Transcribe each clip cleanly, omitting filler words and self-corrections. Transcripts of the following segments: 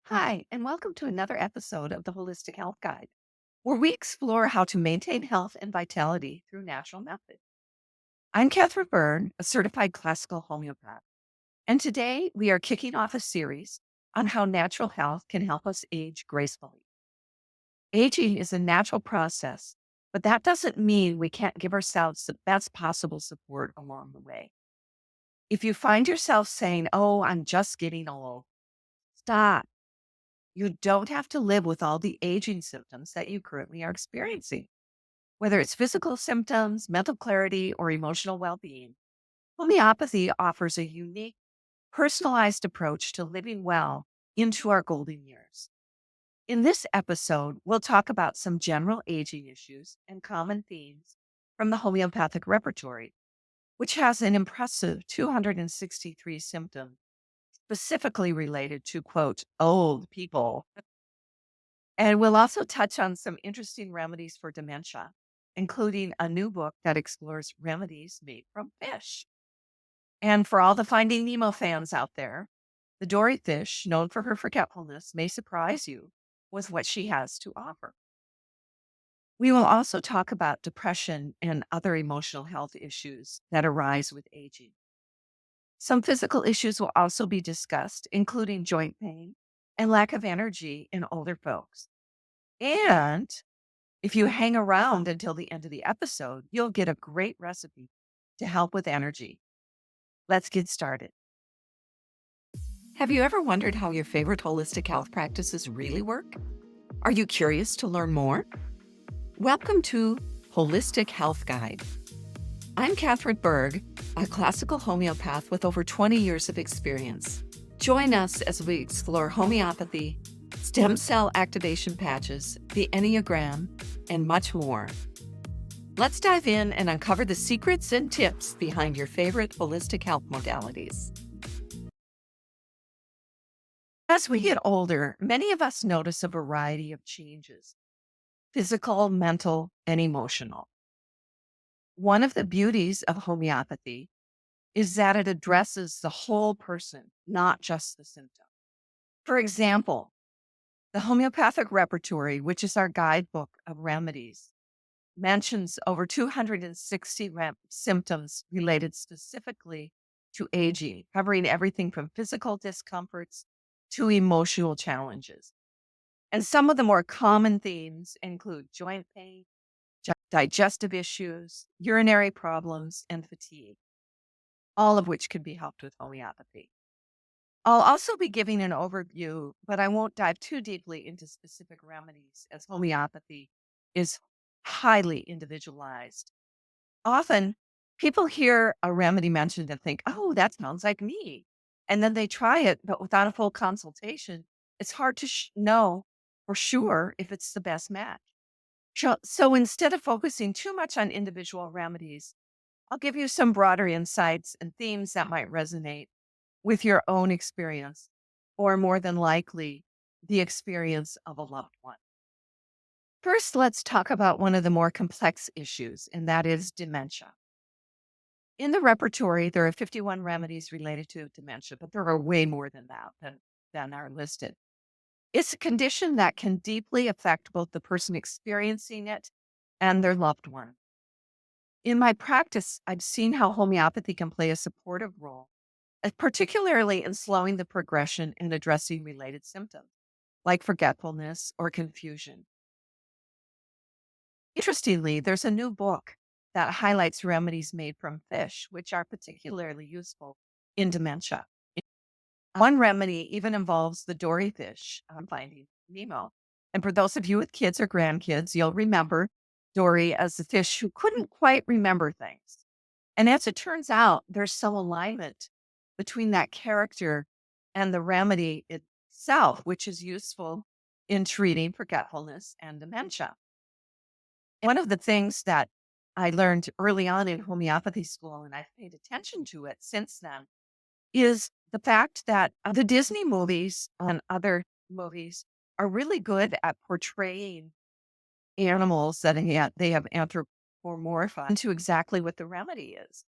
Hi, and welcome to another episode of the Holistic Health Guide, where we explore how to maintain health and vitality through natural methods. I'm Catherine Byrne, a certified classical homeopath, and today we are kicking off a series on how natural health can help us age gracefully. Aging is a natural process, but that doesn't mean we can't give ourselves the best possible support along the way. If you find yourself saying, "Oh, I'm just getting old," stop. You don't have to live with all the aging symptoms that you currently are experiencing. Whether it's physical symptoms, mental clarity, or emotional well being, homeopathy offers a unique, personalized approach to living well into our golden years. In this episode, we'll talk about some general aging issues and common themes from the homeopathic repertory, which has an impressive 263 symptoms specifically related to, quote, old people. And we'll also touch on some interesting remedies for dementia, including a new book that explores remedies made from fish. And for all the Finding Nemo fans out there, the Dory fish, known for her forgetfulness, may surprise you with what she has to offer. We will also talk about depression and other emotional health issues that arise with aging. Some physical issues will also be discussed, including joint pain and lack of energy in older folks. And if you hang around until the end of the episode, you'll get a great recipe to help with energy. Let's get started. Have you ever wondered how your favorite holistic health practices really work? Are you curious to learn more? Welcome to Holistic Health Guide. I'm Catherine Berg, a classical homeopath with over 20 years of experience. Join us as we explore homeopathy, stem cell activation patches, the Enneagram, and much more. Let's dive in and uncover the secrets and tips behind your favorite holistic health modalities. As we get older, many of us notice a variety of changes: physical, mental, and emotional. One of the beauties of homeopathy is that it addresses the whole person, not just the symptom. For example, the homeopathic repertory, which is our guidebook of remedies, mentions over 260 symptoms related specifically to aging, covering everything from physical discomforts to emotional challenges. And some of the more common themes include joint pain, digestive issues, urinary problems, and fatigue, all of which can be helped with homeopathy. I'll also be giving an overview, but I won't dive too deeply into specific remedies as homeopathy is highly individualized. Often, people hear a remedy mentioned and think, "Oh, that sounds like me." And then they try it, but without a full consultation, it's hard to know for sure if it's the best match. So instead of focusing too much on individual remedies, I'll give you some broader insights and themes that might resonate with your own experience, or more than likely, the experience of a loved one. First, let's talk about one of the more complex issues, and that is dementia. In the repertory, there are 51 remedies related to dementia, but there are way more than that than are listed. It's a condition that can deeply affect both the person experiencing it and their loved one. In my practice, I've seen how homeopathy can play a supportive role, particularly in slowing the progression and addressing related symptoms like forgetfulness or confusion. Interestingly, there's a new book that highlights remedies made from fish, which are particularly useful in dementia. One remedy even involves the dory fish on Finding Nemo. And for those of you with kids or grandkids, you'll remember Dory as the fish who couldn't quite remember things. And as it turns out, there's some alignment between that character and the remedy itself, which is useful in treating forgetfulness and dementia. One of the things that I learned early on in homeopathy school, and I've paid attention to it since then, is the fact that the Disney movies and other movies are really good at portraying animals that they have anthropomorphized into exactly what the remedy is.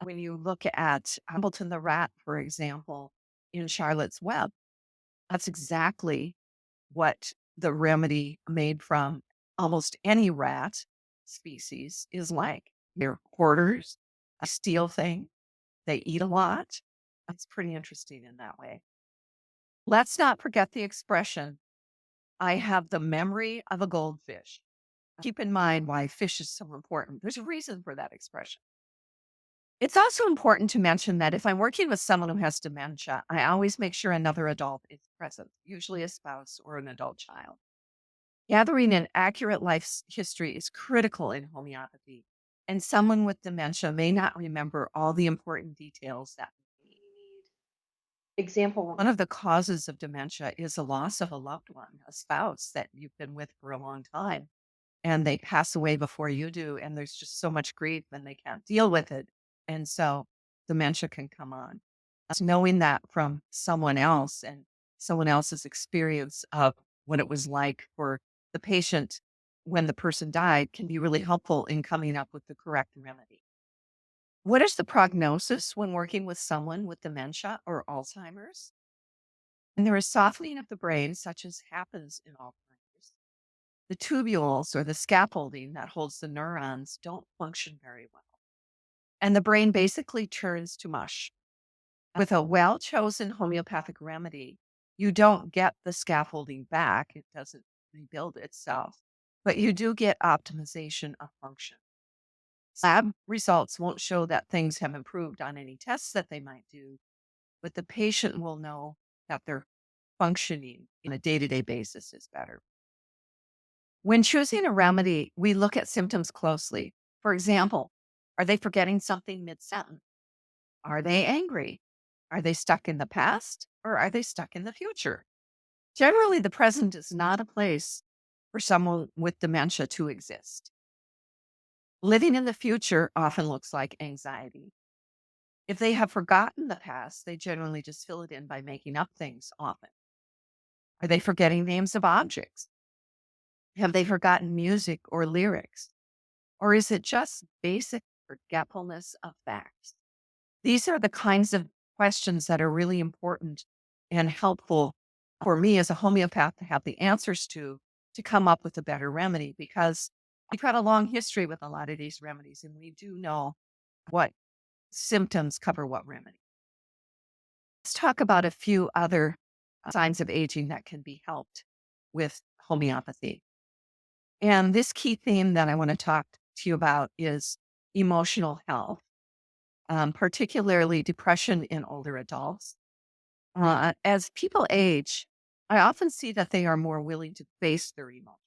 When you look at Hamilton the rat, for example, in Charlotte's Web, That's exactly what the remedy made from almost any rat species is like. They're hoarders, steal things, they eat a lot. It's pretty interesting in that way. Let's not forget the expression, I have the memory of a goldfish. Keep in mind why fish is so important. There's a reason for that expression. It's also important to mention that if I'm working with someone who has dementia, I always make sure another adult is present, usually a spouse or an adult child. Gathering an accurate history is critical in homeopathy, and someone with dementia may not remember all the important details that we need. Example, one of the causes of dementia is the loss of a loved one, a spouse that you've been with for a long time, and they pass away before you do. And there's just so much grief and they can't deal with it. And so dementia can come on. Knowing that from someone else and someone else's experience of what it was like for the patient when the person died can be really helpful in coming up with the correct remedy. What is the prognosis when working with someone with dementia or Alzheimer's? And there is softening of the brain, such as happens in Alzheimer's. The tubules or the scaffolding that holds the neurons don't function very well. And the brain basically turns to mush. With a well chosen homeopathic remedy, you don't get the scaffolding back, it doesn't rebuild itself, but you do get optimization of function. Lab results won't show that things have improved on any tests that they might do, but the patient will know that their functioning on a day to day basis is better. When choosing a remedy, we look at symptoms closely. For example, are they forgetting something mid sentence? Are they angry? Are they stuck in the past or are they stuck in the future? Generally, the present is not a place for someone with dementia to exist. Living in the future often looks like anxiety. If they have forgotten the past, they generally just fill it in by making up things often. Are they forgetting names of objects? Have they forgotten music or lyrics? Or is it just basic forgetfulness of facts? These are the kinds of questions that are really important and helpful for me as a homeopath to have the answers to come up with a better remedy because we've had a long history with a lot of these remedies and we do know what symptoms cover what remedy. Let's talk about a few other signs of aging that can be helped with homeopathy. And this key theme that I want to talk to you about is emotional health, particularly depression in older adults. As people age, I often see that they are more willing to face their emotions.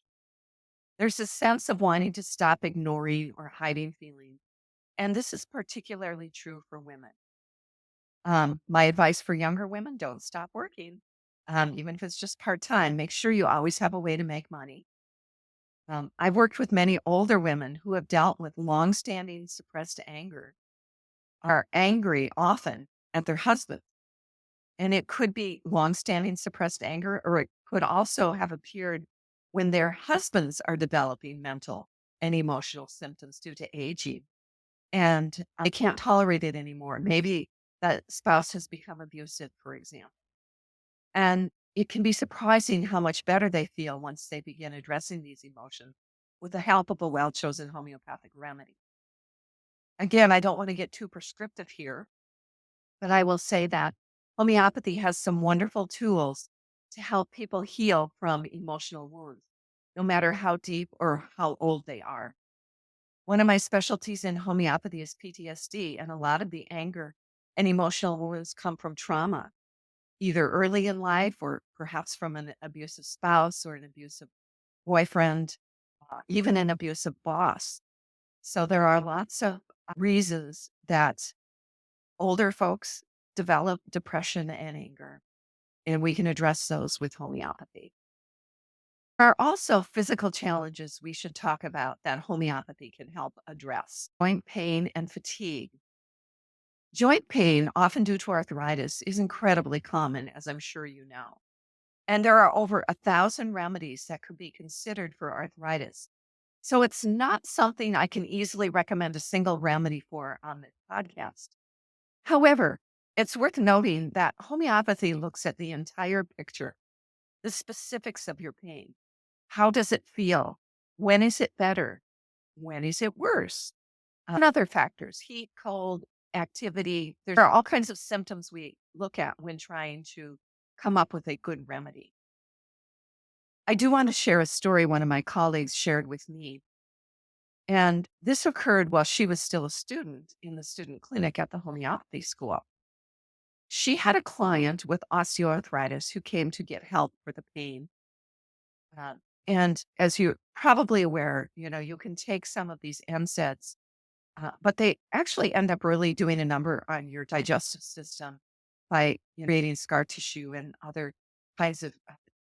There's a sense of wanting to stop ignoring or hiding feelings. And this is particularly true for women. My advice for younger women, don't stop working. Even if it's just part time, make sure you always have a way to make money. I've worked with many older women who have dealt with long-standing suppressed anger, are angry often at their husband. And it could be long-standing suppressed anger, or it could also have appeared when their husbands are developing mental and emotional symptoms due to aging. And I can't tolerate it anymore. Maybe that spouse has become abusive, for example. And it can be surprising how much better they feel once they begin addressing these emotions with the help of a well chosen homeopathic remedy. Again, I don't want to get too prescriptive here, but I will say that homeopathy has some wonderful tools to help people heal from emotional wounds, no matter how deep or how old they are. One of my specialties in homeopathy is PTSD, and a lot of the anger and emotional wounds come from trauma, either early in life or perhaps from an abusive spouse or an abusive boyfriend, even an abusive boss. So there are lots of reasons that older folks develop depression and anger, and we can address those with homeopathy. There are also physical challenges we should talk about that homeopathy can help address joint pain and fatigue. Joint pain, often due to arthritis, is incredibly common, as I'm sure you know. And there are over 1,000 remedies that could be considered for arthritis. So it's not something I can easily recommend a single remedy for on this podcast. However, It's worth noting that homeopathy looks at the entire picture, the specifics of your pain. How does it feel? When is it better? When is it worse? And other factors, heat, cold, activity. There are all kinds of symptoms we look at when trying to come up with a good remedy. I do want to share a story one of my colleagues shared with me. And this occurred while she was still a student in the student clinic at the homeopathy school. She had a client with osteoarthritis who came to get help for the pain. Uh, and as you're probably aware, you can take some of these NSAIDs, but they actually end up really doing a number on your digestive system by creating scar tissue and other kinds of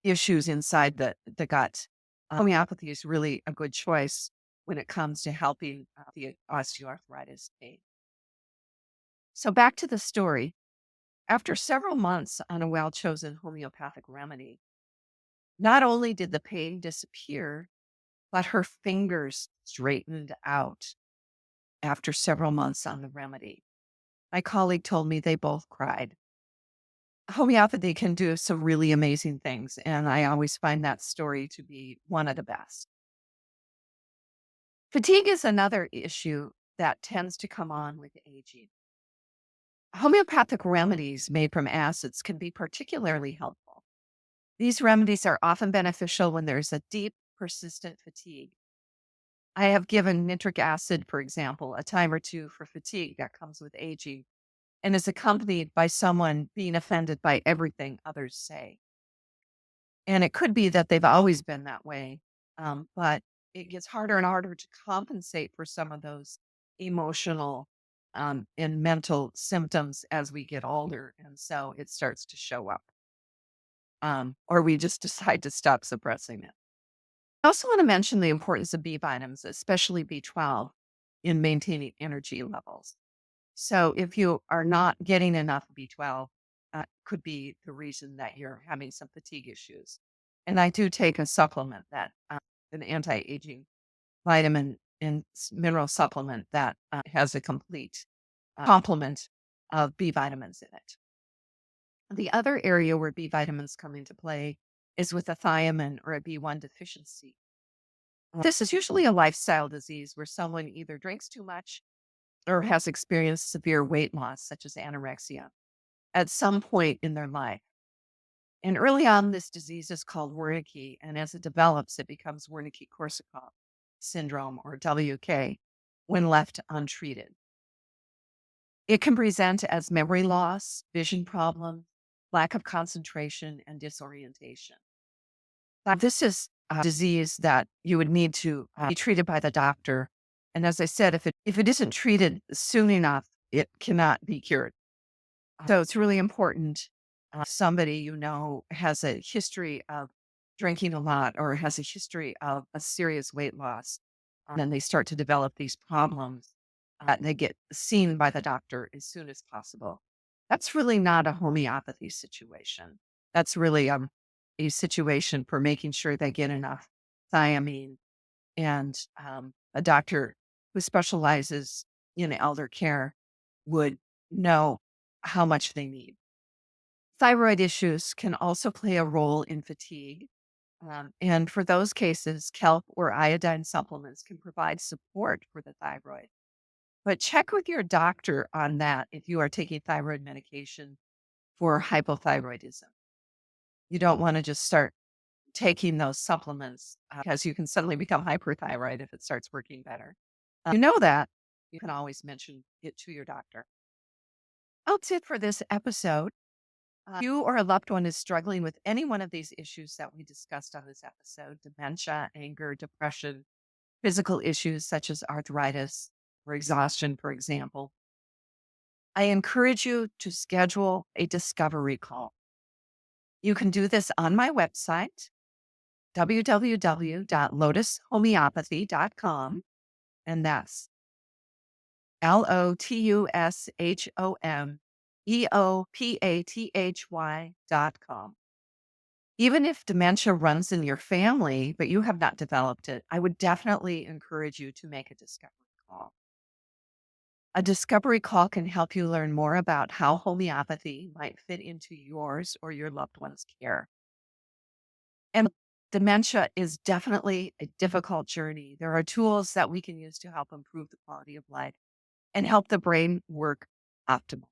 issues inside the gut. Homeopathy is really a good choice when it comes to helping the osteoarthritis pain. So back to the story. After several months on a well chosen homeopathic remedy, not only did the pain disappear, but her fingers straightened out after several months on the remedy. My colleague told me they both cried. Homeopathy can do some really amazing things, and I always find that story to be one of the best. Fatigue is another issue that tends to come on with aging. Homeopathic remedies made from acids can be particularly helpful. These remedies are often beneficial when there's a deep, persistent fatigue. I have given nitric acid, for example, a time or two for fatigue that comes with aging and is accompanied by someone being offended by everything others say. And it could be that they've always been that way, but it gets harder and harder to compensate for some of those emotional and mental symptoms as we get older. And so it starts to show up, or we just decide to stop suppressing it. I also want to mention the importance of B vitamins, especially B12, in maintaining energy levels. So if you are not getting enough B12, could be the reason that you're having some fatigue issues. And I do take a supplement that an anti-aging vitamin and mineral supplement that has a complete complement of B vitamins in it. The other area where B vitamins come into play is with a thiamine or a B1 deficiency. This is usually a lifestyle disease where someone either drinks too much or has experienced severe weight loss, such as anorexia, at some point in their life. And early on, this disease is called Wernicke, and as it develops, it becomes Wernicke-Korsakoff syndrome, or WK, when left untreated. It can present as memory loss, vision problems, lack of concentration, and disorientation. This is a disease that you would need to be treated by the doctor. And as I said, if it isn't treated soon enough, it cannot be cured. So it's really important. Somebody has a history of drinking a lot or has a history of a serious weight loss, and they start to develop these problems. They get seen by the doctor as soon as possible. That's really not a homeopathy situation. That's really a situation for making sure they get enough thiamine, and a doctor who specializes in elder care would know how much they need. Thyroid issues can also play a role in fatigue. And for those cases, kelp or iodine supplements can provide support for the thyroid. But check with your doctor on that if you are taking thyroid medication for hypothyroidism. You don't want to just start taking those supplements because you can suddenly become hyperthyroid if it starts working better. You know that. You can always mention it to your doctor. That's it for this episode. You or a loved one is struggling with any one of these issues that we discussed on this episode: dementia, anger, depression, physical issues such as arthritis or exhaustion, for example. I encourage you to schedule a discovery call. You can do this on my website, www.lotushomeopathy.com, and that's LOTUSHOMEOPATHY.com. Even if dementia runs in your family, but you have not developed it, I would definitely encourage you to make a discovery call. A discovery call can help you learn more about how homeopathy might fit into yours or your loved one's care. And dementia is definitely a difficult journey. There are tools that we can use to help improve the quality of life and help the brain work optimally.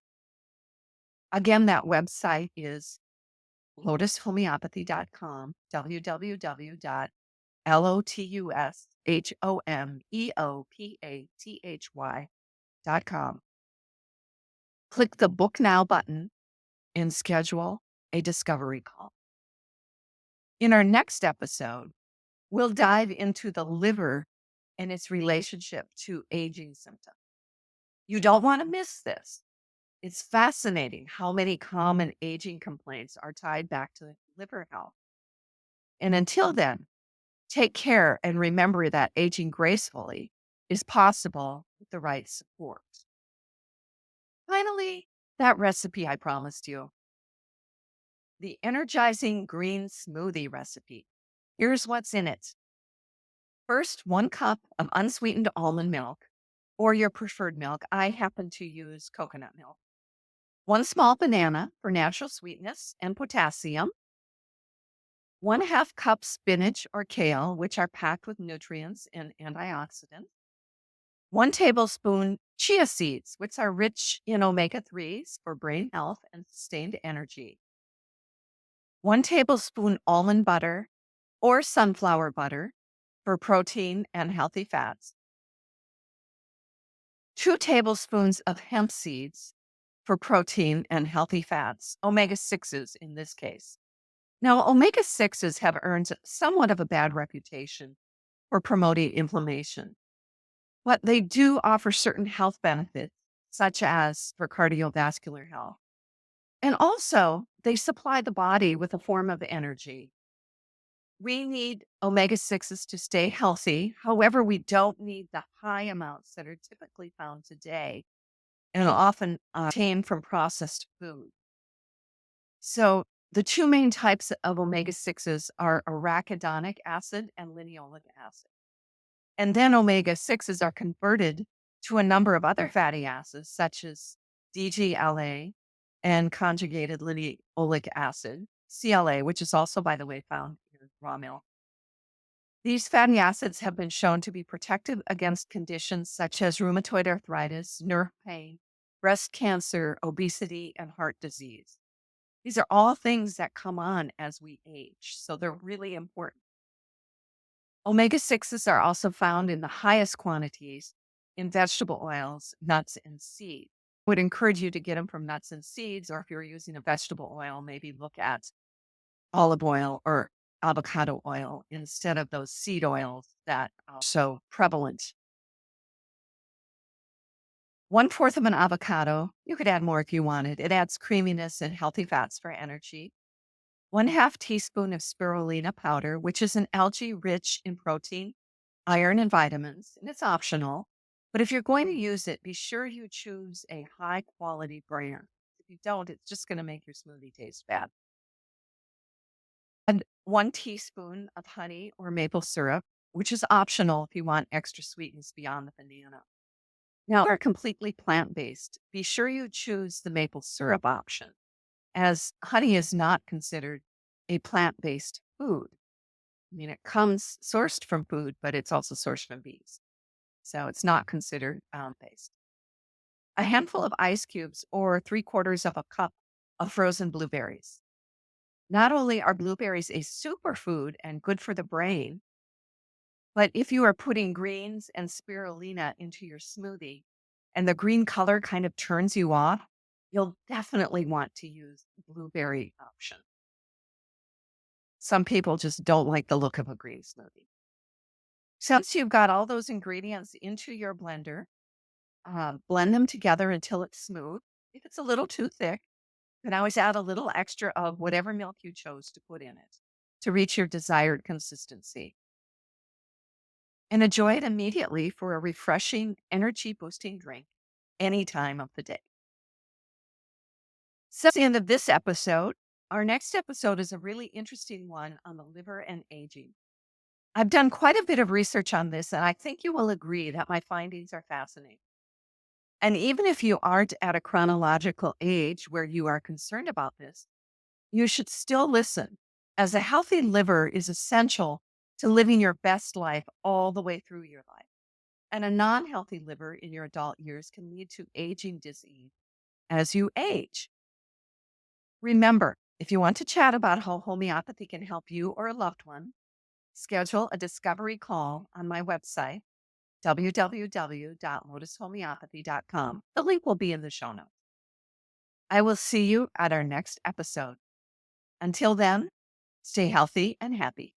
Again, that website is lotushomeopathy.com, www.lotushomeopathy.com. Click the Book Now button and schedule a discovery call. In our next episode, we'll dive into the liver and its relationship to aging symptoms. You don't want to miss this. It's fascinating how many common aging complaints are tied back to liver health. And until then, take care and remember that aging gracefully is possible with the right support. Finally, that recipe I promised you, the energizing green smoothie recipe. Here's what's in it. First, 1 cup of unsweetened almond milk or your preferred milk. I happen to use coconut milk. 1 small banana for natural sweetness and potassium. 1/2 cup spinach or kale, which are packed with nutrients and antioxidants. 1 tablespoon chia seeds, which are rich in omega 3s for brain health and sustained energy. 1 tablespoon almond butter or sunflower butter for protein and healthy fats. 2 tablespoons of hemp seeds for protein and healthy fats, omega 6s in this case. Now, omega 6s have earned somewhat of a bad reputation for promoting inflammation, but they do offer certain health benefits, such as for cardiovascular health. And also, they supply the body with a form of energy. We need omega 6s to stay healthy. However, we don't need the high amounts that are typically found today and often obtained from processed food. So, the two main types of omega 6s are arachidonic acid and linoleic acid. And then omega 6s are converted to a number of other fatty acids, such as DGLA and conjugated linoleic acid, CLA, which is also, by the way, found in raw milk. These fatty acids have been shown to be protective against conditions such as rheumatoid arthritis, nerve pain, breast cancer, obesity, and heart disease. These are all things that come on as we age, so they're really important. Omega 6s are also found in the highest quantities in vegetable oils, nuts, and seeds. I would encourage you to get them from nuts and seeds, or if you're using a vegetable oil, maybe look at olive oil or avocado oil instead of those seed oils that are so prevalent. 1/4 of an avocado, you could add more if you wanted. It adds creaminess and healthy fats for energy. 1/2 teaspoon of spirulina powder, which is an algae rich in protein, iron, and vitamins, and it's optional. But if you're going to use it, be sure you choose a high quality brand. If you don't, it's just going to make your smoothie taste bad. And 1 teaspoon of honey or maple syrup, which is optional if you want extra sweetness beyond the banana. Now, they're completely plant based. Be sure you choose the maple syrup option, as honey is not considered a plant based food. I mean, it comes sourced from food, but it's also sourced from bees. So it's not considered plant based. A handful of ice cubes or 3/4 of a cup of frozen blueberries. Not only are blueberries a superfood and good for the brain, but if you are putting greens and spirulina into your smoothie and the green color kind of turns you off, you'll definitely want to use the blueberry option. Some people just don't like the look of a green smoothie. Since you've got all those ingredients into your blender, blend them together until it's smooth. If it's a little too thick, you can always add a little extra of whatever milk you chose to put in it to reach your desired consistency. And enjoy it immediately for a refreshing, energy boosting drink any time of the day. So that's the end of this episode. Our next episode is a really interesting one on the liver and aging. I've done quite a bit of research on this, and I think you will agree that my findings are fascinating. And even if you aren't at a chronological age where you are concerned about this, you should still listen, as a healthy liver is essential to living your best life all the way through your life. And a non healthy liver in your adult years can lead to aging disease as you age. Remember, if you want to chat about how homeopathy can help you or a loved one, schedule a discovery call on my website, www.lotushomeopathy.com. The link will be in the show notes. I will see you at our next episode. Until then, stay healthy and happy.